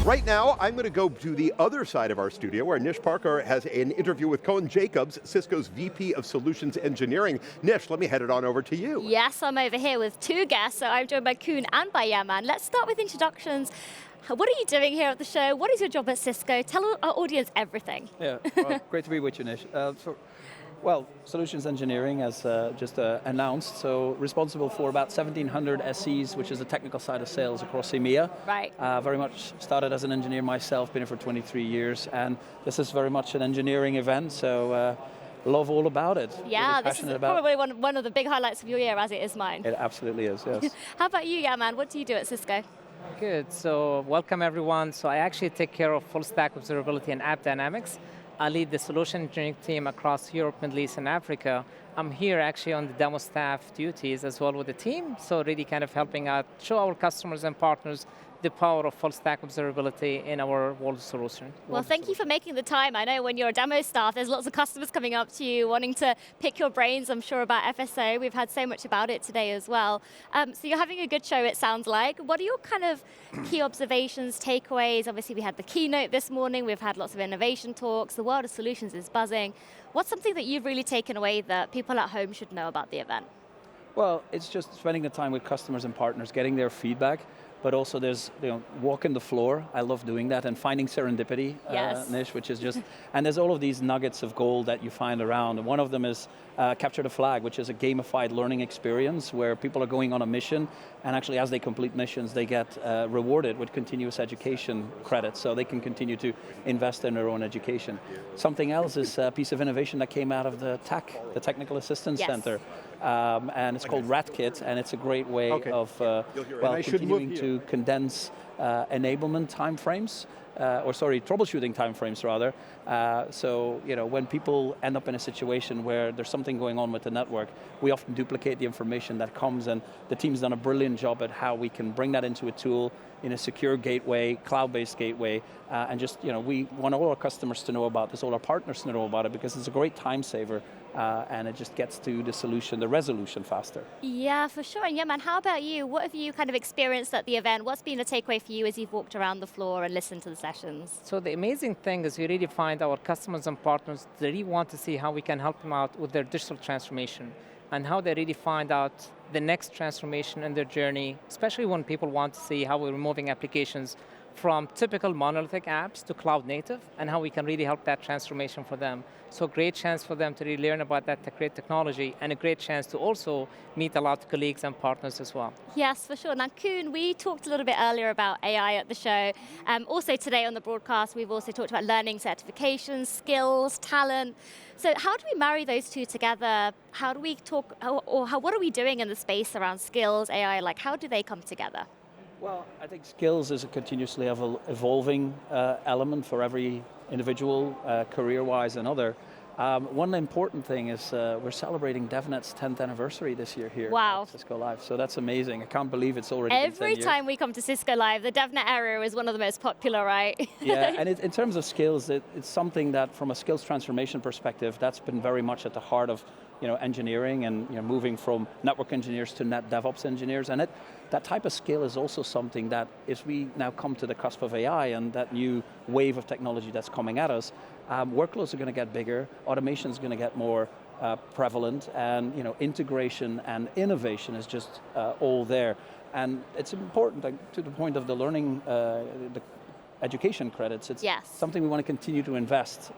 Right now, I'm going to go to the other side of our studio where Nish Parker has an interview with Cohen Jacobs, Cisco's VP of Solutions Engineering. Nish, let me head it on over to you. Yes, I'm over here with two guests, so I'm joined by Koen and by Yaman. Let's start with introductions. What are you doing here at the show? What is your job at Cisco? Tell our audience everything. Yeah, well, great to be with you, Nish. Solutions engineering, as just announced, so responsible for about 1,700 SCs, which is the technical side of sales across EMEA. Right. Very much started as an engineer myself, been here for 23 years, and this is very much an engineering event, so love all about it. Yeah, really this is probably one of the big highlights of your year, as it is mine. It absolutely is, yes. How about you, Yaman? What do you do at Cisco? Good, so welcome everyone. So I actually take care of full stack observability and app dynamics. I lead the solution engineering team across Europe, Middle East, and Africa. I'm here actually on the demo staff duties as well with the team, so really kind of helping out, show our customers and partners the power of full stack observability in our world solution. Well, thank you for making the time. I know when you're a demo staff, there's lots of customers coming up to you wanting to pick your brains, I'm sure, about FSO. We've had so much about it today as well. So you're having a good show, it sounds like. What are your kind of key observations, takeaways? Obviously, we had the keynote this morning. We've had lots of innovation talks. The world of solutions is buzzing. What's something that you've really taken away that people at home should know about the event? Well, it's just spending the time with customers and partners, getting their feedback, but also there's, walking the floor. I love doing that, and finding serendipity, yes. Nish, which is just, and there's all of these nuggets of gold that you find around. And one of them is Capture the Flag, which is a gamified learning experience where people are going on a mission, and actually as they complete missions, they get rewarded with continuous education credits, so they can continue to invest in their own education. Something else is a piece of innovation that came out of the Technical Assistance Center. And it's called RATKit, and it's a great way of continuing to condense enablement timeframes, troubleshooting timeframes rather. So when people end up in a situation where there's something going on with the network, we often duplicate the information that comes, and the team's done a brilliant job at how we can bring that into a tool in a secure gateway, cloud-based gateway, and just, we want all our customers to know about this, all our partners to know about it, because it's a great time saver, and it just gets to the solution, the resolution faster. Yeah, for sure. And Yaman, how about you? What have you kind of experienced at the event? What's been a takeaway for you as you've walked around the floor and listened to the sessions? So the amazing thing is we really find our customers and partners, they really want to see how we can help them out with their digital transformation and how they really find out the next transformation in their journey, especially when people want to see how we're moving applications from typical monolithic apps to cloud native, and how we can really help that transformation for them. So great chance for them to really learn about that great technology, and a great chance to also meet a lot of colleagues and partners as well. Yes, for sure. Now, Koen, we talked a little bit earlier about AI at the show. Also today on the broadcast, we've also talked about learning certifications, skills, talent. So how do we marry those two together? How do we talk, what are we doing in the space around skills, AI? Like, how do they come together? Well, I think skills is a continuously evolving element for every individual, career-wise and other. One important thing is we're celebrating DevNet's 10th anniversary this year here at Cisco Live, so that's amazing. I can't believe it's already been 10 years. Every time we come to Cisco Live, the DevNet area is one of the most popular, right? Yeah, and in terms of skills, it's something that from a skills transformation perspective, that's been very much at the heart of engineering and moving from network engineers to net DevOps engineers, and that type of skill is also something that as we now come to the cusp of AI and that new wave of technology that's coming at us, workloads are going to get bigger, automation is going to get more prevalent, and integration and innovation is just all there. And it's important, to the point of the learning, the education credits, it's something we want to continue to invest,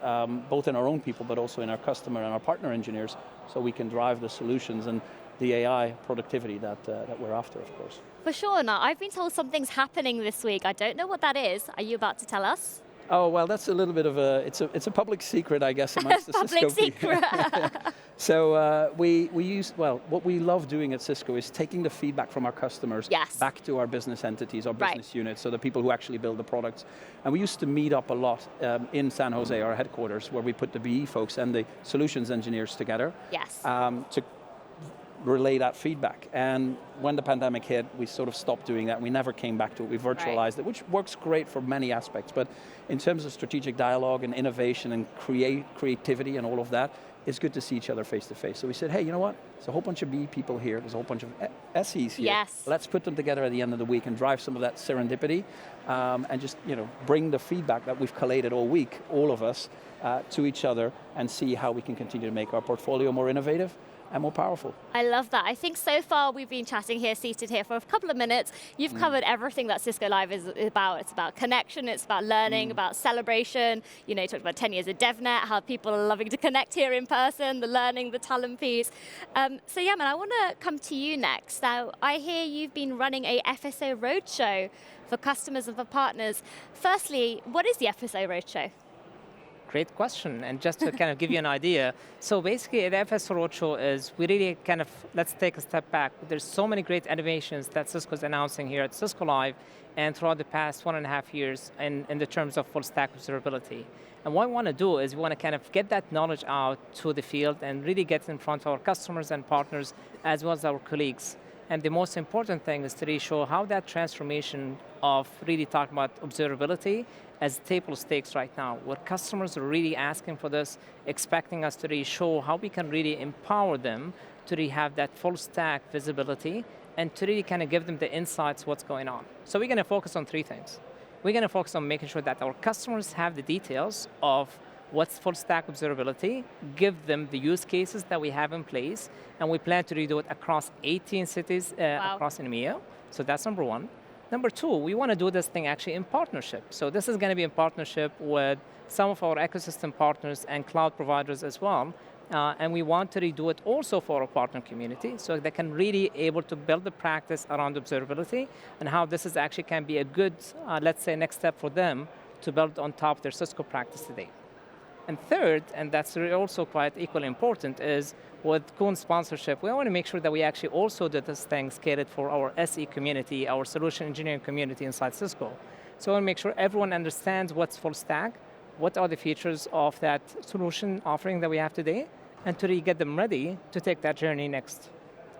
both in our own people, but also in our customer and our partner engineers, so we can drive the solutions and the AI productivity that we're after, of course. For sure. Now, I've been told something's happening this week. I don't know what that is. Are you about to tell us? Oh, well, that's a little bit of it's a public secret, I guess, amongst the Cisco people. Public secret. So what we love doing at Cisco is taking the feedback from our customers back to our business entities, our business units, so the people who actually build the products. And we used to meet up a lot in San Jose, our headquarters, where we put the BE folks and the solutions engineers together to relay that feedback. And when the pandemic hit, we sort of stopped doing that. We never came back to it. We virtualized it, which works great for many aspects. But in terms of strategic dialogue and innovation and creativity and all of that, it's good to see each other face to face. So we said, hey, you know what? There's a whole bunch of B people here. There's a whole bunch of SEs here. Yes. Let's put them together at the end of the week and drive some of that serendipity, and just bring the feedback that we've collated all week, all of us, to each other, and see how we can continue to make our portfolio more innovative and more powerful. I love that. I think so far we've been chatting here, seated here for a couple of minutes. You've covered everything that Cisco Live is about. It's about connection, it's about learning, about celebration. You talked about 10 years of DevNet, how people are loving to connect here in person, the learning, the talent piece. So Yaman, I want to come to you next. Now, I hear you've been running a FSO Roadshow for customers and for partners. Firstly, what is the FSO Roadshow? Great question, and just to kind of give you an idea, so basically the FSO Roadshow is, we really kind of, let's take a step back. There's so many great innovations that Cisco's announcing here at Cisco Live and throughout the past 1.5 years in the terms of full stack observability. And what we want to do is we want to kind of get that knowledge out to the field and really get in front of our customers and partners as well as our colleagues. And the most important thing is to really show how that transformation of really talking about observability as table stakes right now, where customers are really asking for this, expecting us to really show how we can really empower them to really have that full stack visibility and to really kind of give them the insights what's going on. So we're going to focus on 3 things. We're going to focus on making sure that our customers have the details of what's full stack observability, give them the use cases that we have in place, and we plan to redo it across 18 cities across EMEA. So that's number 1. Number 2, we want to do this thing actually in partnership. So this is going to be in partnership with some of our ecosystem partners and cloud providers as well. And we want to redo it also for our partner community so they can really able to build the practice around observability and how this is actually can be a good, let's say, next step for them to build on top of their Cisco practice today. And third, and that's also quite equally important, is with Koen sponsorship, we want to make sure that we actually also do this thing scaled for our SE community, our solution engineering community inside Cisco. So we want to make sure everyone understands what's full stack, what are the features of that solution offering that we have today, and to really get them ready to take that journey next.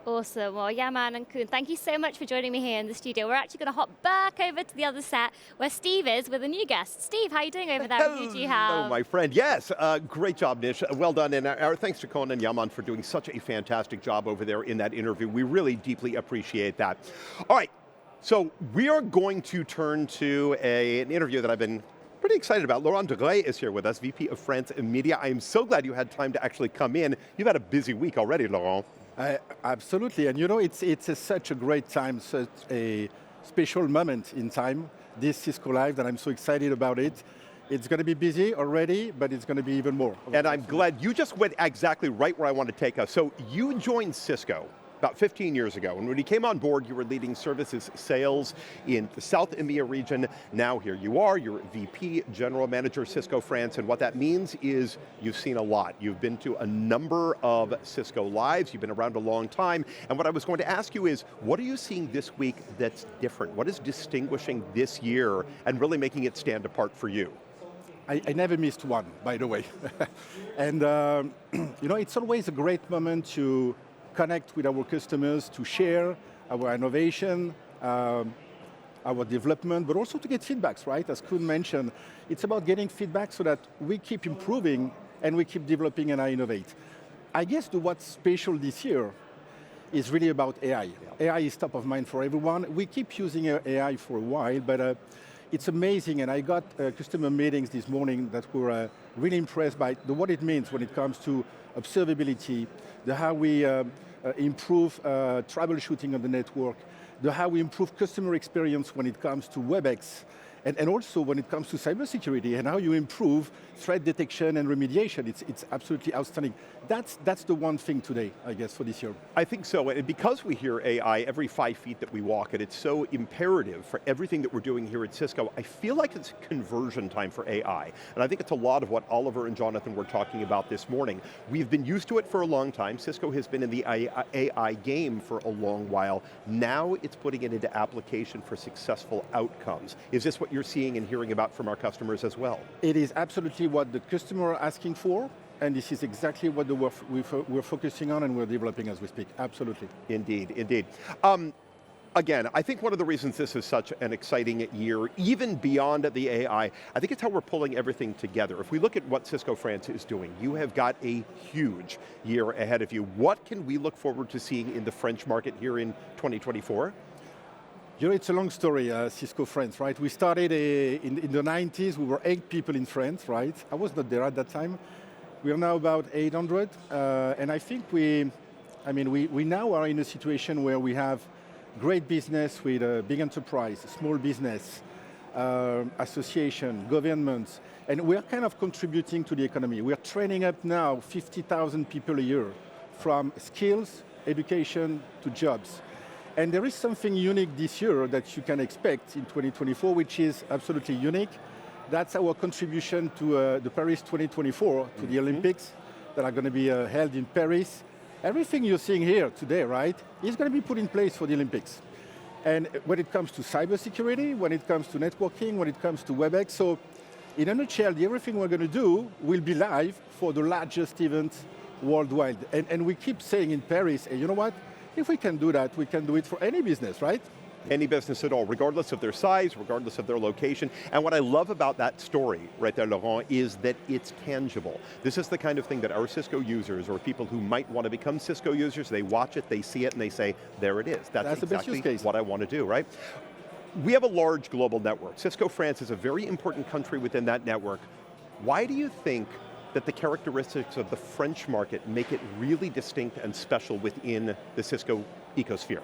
Awesome. Well, Yaman and Koen, thank you so much for joining me here in the studio. We're actually going to hop back over to the other set where Steve is with a new guest. Steve, how are you doing over there? Who do you have? Hello, my friend. Yes, great job, Nish. Well done. And our thanks to Koen and Yaman for doing such a fantastic job over there in that interview. We really deeply appreciate that. All right, so we are going to turn to an interview that I've been pretty excited about. Laurent Degré is here with us, VP of France EMEA. I am so glad you had time to actually come in. You've had a busy week already, Laurent. Absolutely, and it's such a great time, such a special moment in time, this Cisco Live, that I'm so excited about it. It's going to be busy already, but it's going to be even more. And I'm glad you just went exactly right where I want to take us. So you joined Cisco about 15 years ago, and when you came on board, you were leading services sales in the South EMEA region. Now here you are, you're VP, General Manager, Cisco France, and what that means is you've seen a lot. You've been to a number of Cisco Lives, you've been around a long time, and what I was going to ask you is, what are you seeing this week that's different? What is distinguishing this year and really making it stand apart for you? I never missed one, by the way. And it's always a great moment to connect with our customers, to share our innovation, our development, but also to get feedbacks, right? As Koen mentioned, it's about getting feedback so that we keep improving and we keep developing and I innovate. I guess what's special this year is really about AI. AI is top of mind for everyone. We keep using AI for a while, but it's amazing, and I got customer meetings this morning that were really impressed by what it means when it comes to observability, how we improve troubleshooting on the network, how we improve customer experience when it comes to WebEx, and also when it comes to cybersecurity and how you improve threat detection and remediation. It's absolutely outstanding. That's the one thing today, I guess, for this year. I think so, and because we hear AI every 5 feet that we walk, and it's so imperative for everything that we're doing here at Cisco, I feel like it's conversion time for AI. And I think it's a lot of what Oliver and Jonathan were talking about this morning. We've been used to it for a long time. Cisco has been in the AI game for a long while. Now it's putting it into application for successful outcomes. Is this what you're seeing and hearing about from our customers as well? It is absolutely what the customer are asking for, and this is exactly what we're focusing on and we're developing as we speak, absolutely. Indeed, indeed. Again, I think one of the reasons this is such an exciting year, even beyond the AI, I think it's how we're pulling everything together. If we look at what Cisco France is doing, you have got a huge year ahead of you. What can we look forward to seeing in the French market here in 2024? You know, it's a long story, Cisco France, right? We started in the 90s, we were 8 people in France, right? I was not there at that time. We are now about 800, and I think we now are in a situation where we have great business with a big enterprise, small business, association, governments, and we are kind of contributing to the economy. We are training up now 50,000 people a year, from skills, education, to jobs. And there is something unique this year that you can expect in 2024, which is absolutely unique. That's our contribution to the Paris 2024, to the Olympics that are going to be held in Paris. Everything you're seeing here today, right, is going to be put in place for the Olympics. And when it comes to cybersecurity, when it comes to networking, when it comes to WebEx, so in a nutshell, everything we're going to do will be live for the largest event worldwide. And we keep saying in Paris, hey, you know what? If we can do that, we can do it for any business, right? Any business at all, regardless of their size, regardless of their location. And what I love about that story right there, Laurent, is that it's tangible. This is the kind of thing that our Cisco users, or people who might want to become Cisco users, they watch it, they see it, and they say, there it is. That's exactly what I want to do, right? We have a large global network. Cisco France is a very important country within that network. Why do you think that the characteristics of the French market make it really distinct and special within the Cisco ecosphere?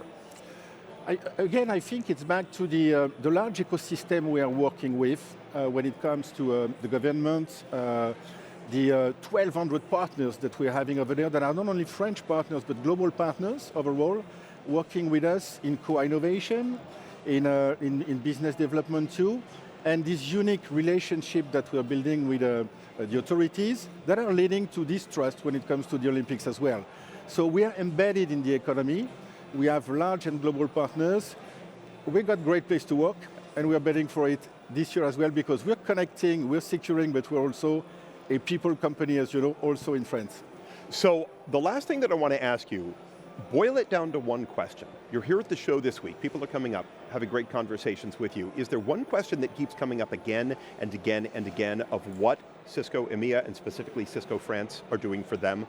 I think it's back to the large ecosystem we are working with when it comes to the government, the 1,200 partners that we're having over there that are not only French partners, but global partners overall, working with us in co-innovation, in business development too, and this unique relationship that we're building with the authorities that are leading to this trust when it comes to the Olympics as well. So we are embedded in the economy. We have large and global partners. We got a great place to work, and we are betting for it this year as well, because we're connecting, we're securing, but we're also a people company, as you know, also in France. So the last thing that I want to ask you, boil it down to one question. You're here at the show this week. People are coming up, having great conversations with you. Is there one question that keeps coming up again and again and again of what Cisco EMEA, and specifically Cisco France, are doing for them?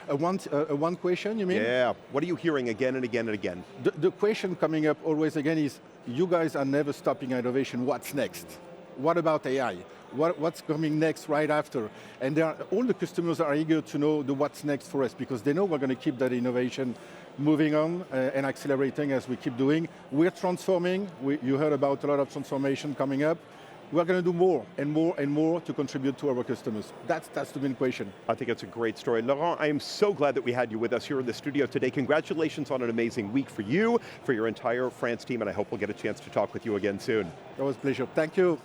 One question, you mean? Yeah, what are you hearing again and again and again? The question coming up always again is, you guys are never stopping innovation, what's next? What about AI? What's coming next right after? And all the customers are eager to know the what's next for us, because they know we're going to keep that innovation moving on and accelerating as we keep doing. We're transforming, you heard about a lot of transformation coming up. We're going to do more and more and more to contribute to our customers. That's the main question. I think it's a great story. Laurent, I am so glad that we had you with us here in the studio today. Congratulations on an amazing week for you, for your entire France team, and I hope we'll get a chance to talk with you again soon. It was a pleasure. Thank you.